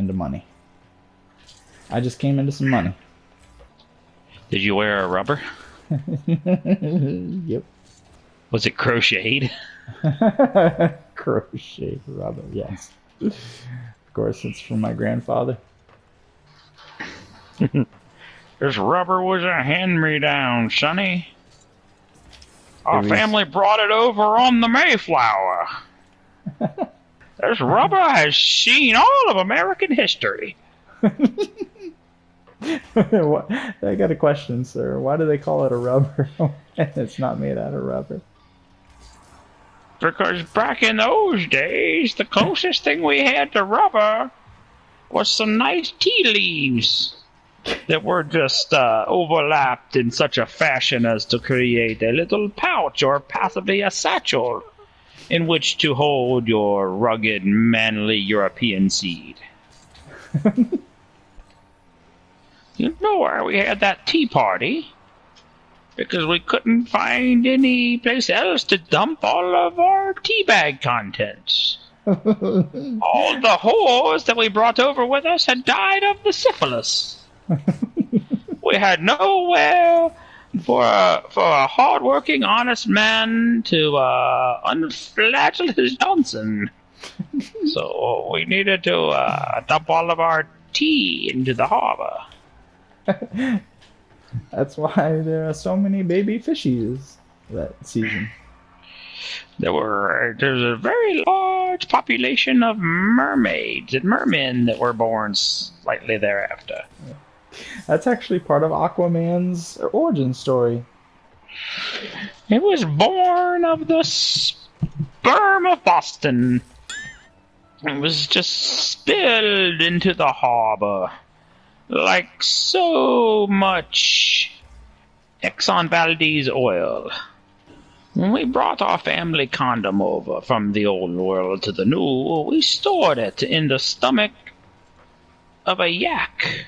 into money. I just came into some money. Did you wear a rubber? Yep. Was it crocheted? Crochet rubber, yes. Of course, it's from my grandfather. This rubber was a hand-me-down, Sonny. Our family brought it over on the Mayflower. This rubber has seen all of American history. I got a question, sir. Why do they call it a rubber? It's not made out of rubber. Because back in those days, the closest thing we had to rubber was some nice tea leaves that were just overlapped in such a fashion as to create a little pouch or possibly a satchel in which to hold your rugged, manly European seed. You know why we had that tea party? Because we couldn't find any place else to dump all of our tea bag contents. All the whores that we brought over with us had died of the syphilis. We had nowhere for a hard-working, honest man to unflagellate his Johnson. So we needed to dump all of our tea into the harbor. That's why there are so many baby fishies that season. There's a very large population of mermaids and mermen that were born slightly thereafter. That's actually part of Aquaman's origin story. It was born of the sperm of Boston. It was just spilled into the harbor. Like so much Exxon Valdez oil. When we brought our family condom over from the old world to the new, we stored it in the stomach of a yak.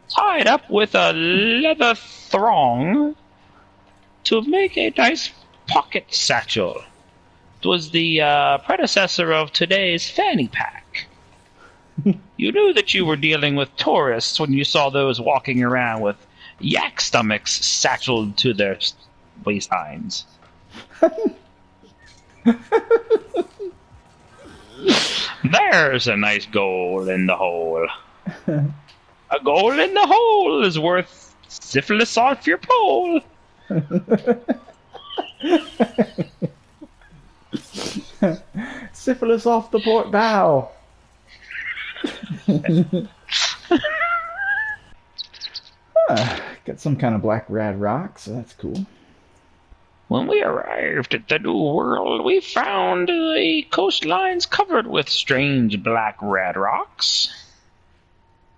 Tied up with a leather thong to make a nice pocket satchel. It was the predecessor of today's fanny pack. You knew that you were dealing with tourists when you saw those walking around with yak stomachs satcheled to their waistlines. There's a nice goal in the hole. A goal in the hole is worth syphilis off your pole. Syphilis off the port bow. Got some kind of black rad rock, so that's cool. When we arrived at the New World, we found the coastlines covered with strange black rad rocks.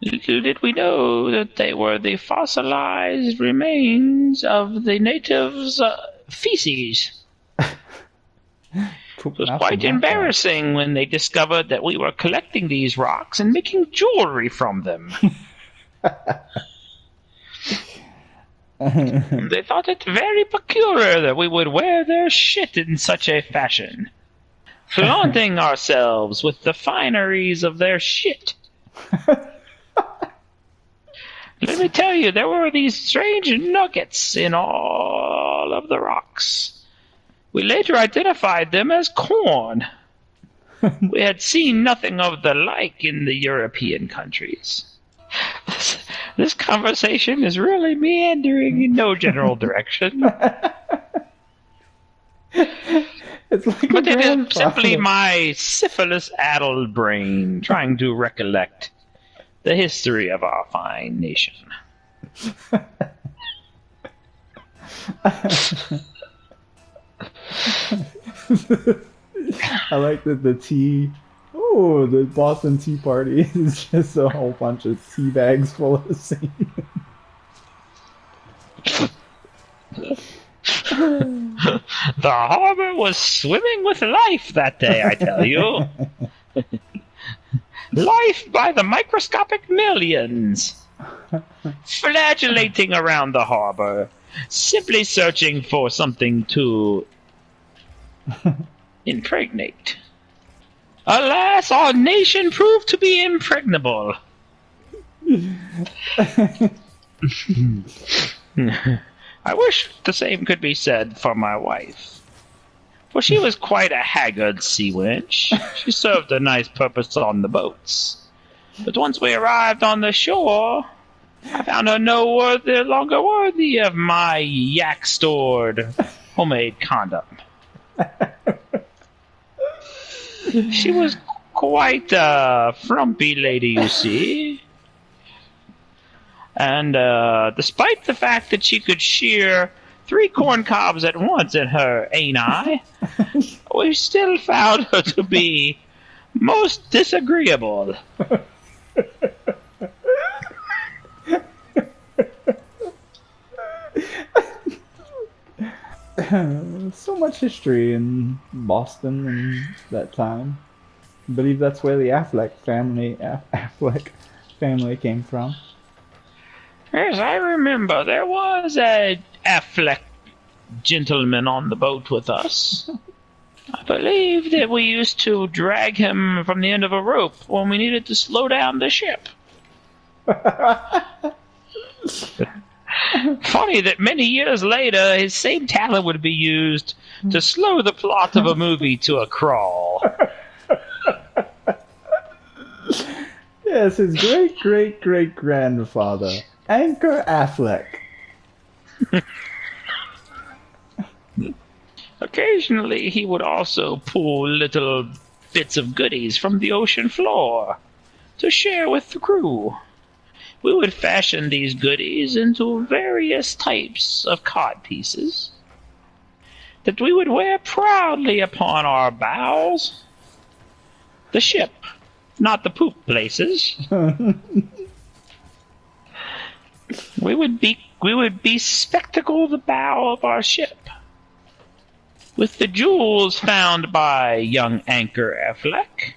Little did we know that they were the fossilized remains of the natives' feces. It was quite embarrassing when they discovered that we were collecting these rocks and making jewelry from them. They thought it very peculiar that we would wear their shit in such a fashion, flaunting ourselves with the fineries of their shit. Let me tell you, there were these strange nuggets in all of the rocks. We later identified them as corn. We had seen nothing of the like in the European countries. This conversation is really meandering in no general direction. It's like but it is simply my syphilis-addled brain trying to recollect the history of our fine nation. I like that the tea. Oh, the Boston Tea Party is just a whole bunch of tea bags full of semen. The harbor was swimming with life that day, I tell you. Life by the microscopic millions. Flagellating around the harbor, simply searching for something to impregnate. Alas, our nation proved to be impregnable. I wish the same could be said for my wife. For she was quite a haggard sea wench. She served a nice purpose on the boats. But once we arrived on the shore, I found her no longer worthy of my yak-stored homemade condom. She was quite a frumpy lady, you see. And despite the fact that she could shear 3 corn cobs at once in her ani, we still found her to be most disagreeable. So much history in Boston in that time. I believe that's where the Affleck family came from. Yes, I remember. There was a Affleck gentleman on the boat with us. I believe that we used to drag him from the end of a rope when we needed to slow down the ship. Funny that many years later, his same talent would be used to slow the plot of a movie to a crawl. Yes, his great-great-great-grandfather, Anchor Affleck. Occasionally, he would also pull little bits of goodies from the ocean floor to share with the crew. We would fashion these goodies into various types of cod pieces that we would wear proudly upon our bows. The ship, not the poop places. We would bespectacle the bow of our ship with the jewels found by young Anchor Affleck,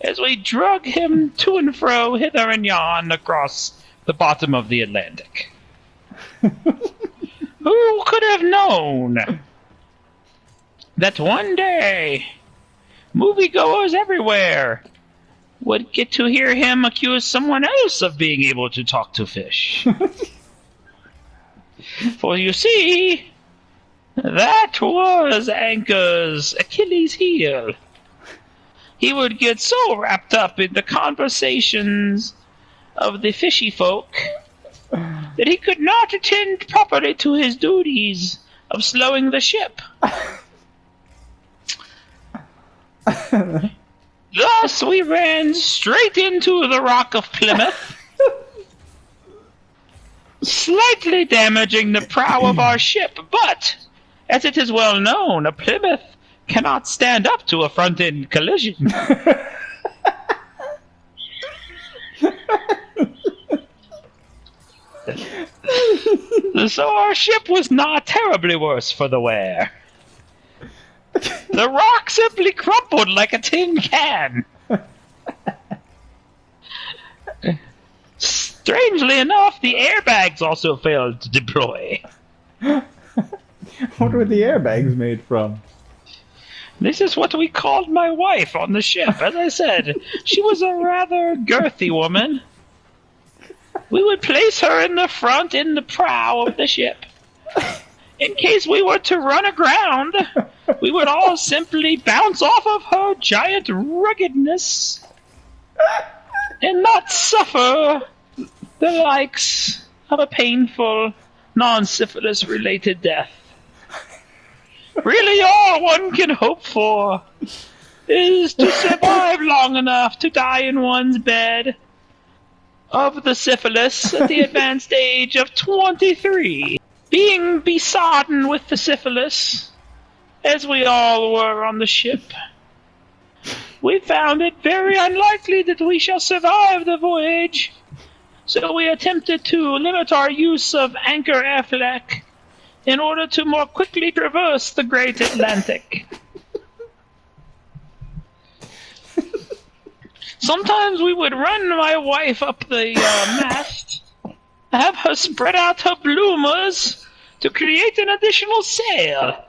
as we drug him to and fro, hither and yon, across the bottom of the Atlantic. Who could have known that one day moviegoers everywhere would get to hear him accuse someone else of being able to talk to fish? For you see, that was Anchor's Achilles' heel. He would get so wrapped up in the conversations of the fishy folk that he could not attend properly to his duties of slowing the ship. Thus we ran straight into the Rock of Plymouth, slightly damaging the prow of our ship, but, as it is well known, a Plymouth cannot stand up to a front-end collision. So our ship was not terribly worse for the wear. The rock simply crumpled like a tin can. Strangely enough, the airbags also failed to deploy. What were the airbags made from? This is what we called my wife on the ship. As I said, she was a rather girthy woman. We would place her in the front, in the prow of the ship. In case we were to run aground, we would all simply bounce off of her giant ruggedness and not suffer the likes of a painful, non-syphilis related death. Really, all one can hope for is to survive long enough to die in one's bed of the syphilis at the advanced age of 23. Being besodden with the syphilis, as we all were on the ship, we found it very unlikely that we shall survive the voyage, so we attempted to limit our use of Anchor Affleck in order to more quickly traverse the great Atlantic. Sometimes we would run my wife up the mast, have her spread out her bloomers to create an additional sail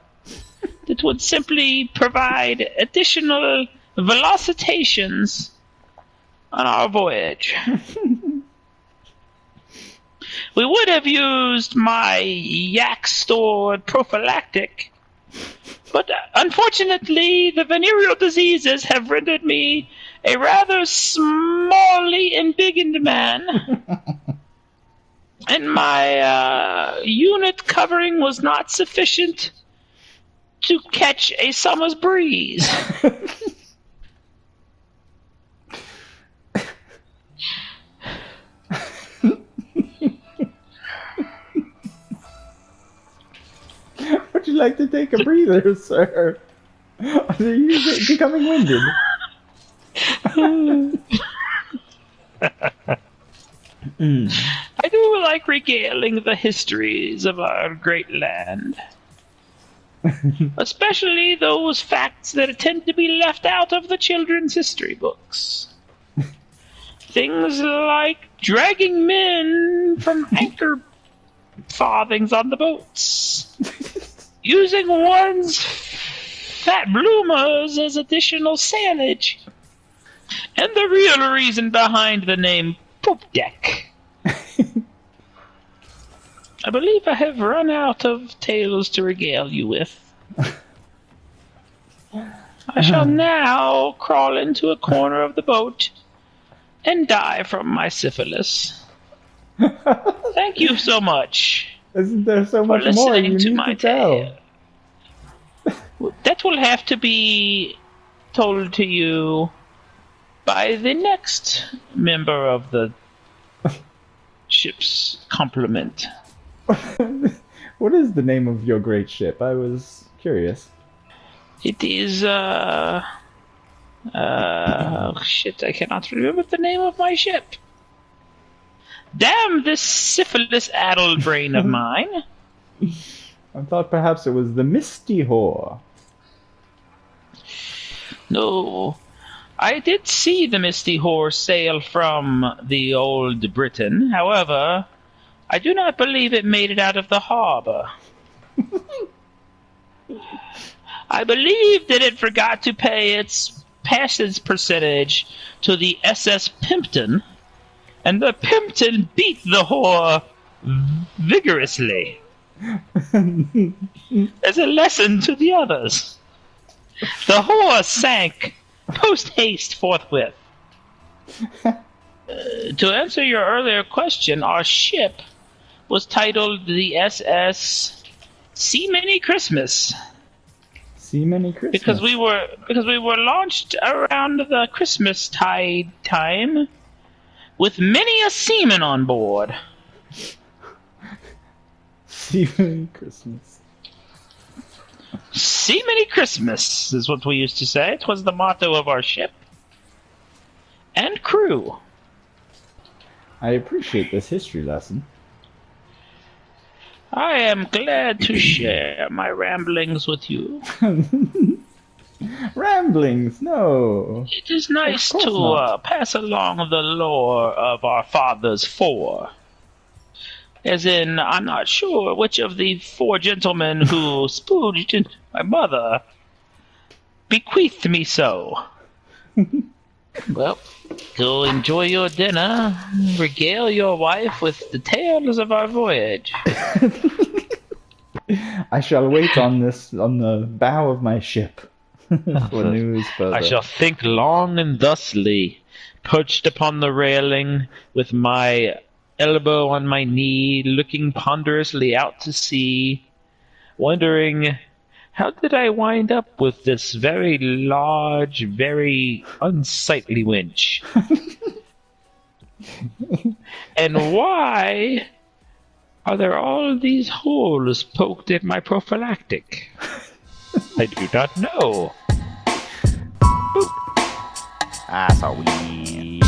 that would simply provide additional velocitations on our voyage. We would have used my yak-stored prophylactic, but unfortunately the venereal diseases have rendered me a rather smally embiggened man, and my unit covering was not sufficient to catch a summer's breeze. Would you like to take a breather, sir? Are you becoming winded? I do like regaling the histories of our great land. Especially those facts that tend to be left out of the children's history books. Things like dragging men from anchor farthings on the boats, using one's fat bloomers as additional sailage, and the real reason behind the name poop deck. I believe I have run out of tales to regale you with. I shall now crawl into a corner of the boat and die from my syphilis. Thank you so much. Isn't there so much more you need to tell? That will have to be told to you by the next member of the ship's complement. What is the name of your great ship? I was curious. It is, shit, I cannot remember the name of my ship. Damn this syphilis-addled brain of mine. I thought perhaps it was the Misty Whore. No. I did see the Misty Whore sail from the old Britain. However, I do not believe it made it out of the harbor. I believe that it forgot to pay its passage percentage to the SS Pimpton, and the Pimpton beat the whore vigorously as a lesson to the others. The whore sank post-haste forthwith. To answer your earlier question, our ship was titled the SS Seamany Christmas. Seamany Christmas? Because we were launched around the Christmas tide time with many a seaman on board. Seamany Christmas. Seamany Christmas is what we used to say. It was the motto of our ship and crew. I appreciate this history lesson. I am glad to share my ramblings with you. Ramblings? No. It is nice to pass along the lore of our father's four. As in, I'm not sure which of the four gentlemen who spooged my mother bequeathed me so. Well, go enjoy your dinner. Regale your wife with the tales of our voyage. I shall wait on the bow of my ship for news further. I shall think long and thusly, perched upon the railing, with my elbow on my knee, looking ponderously out to sea, wondering, how did I wind up with this very large, very unsightly winch? And why are there all these holes poked in my prophylactic? I do not know. Ah, sorry.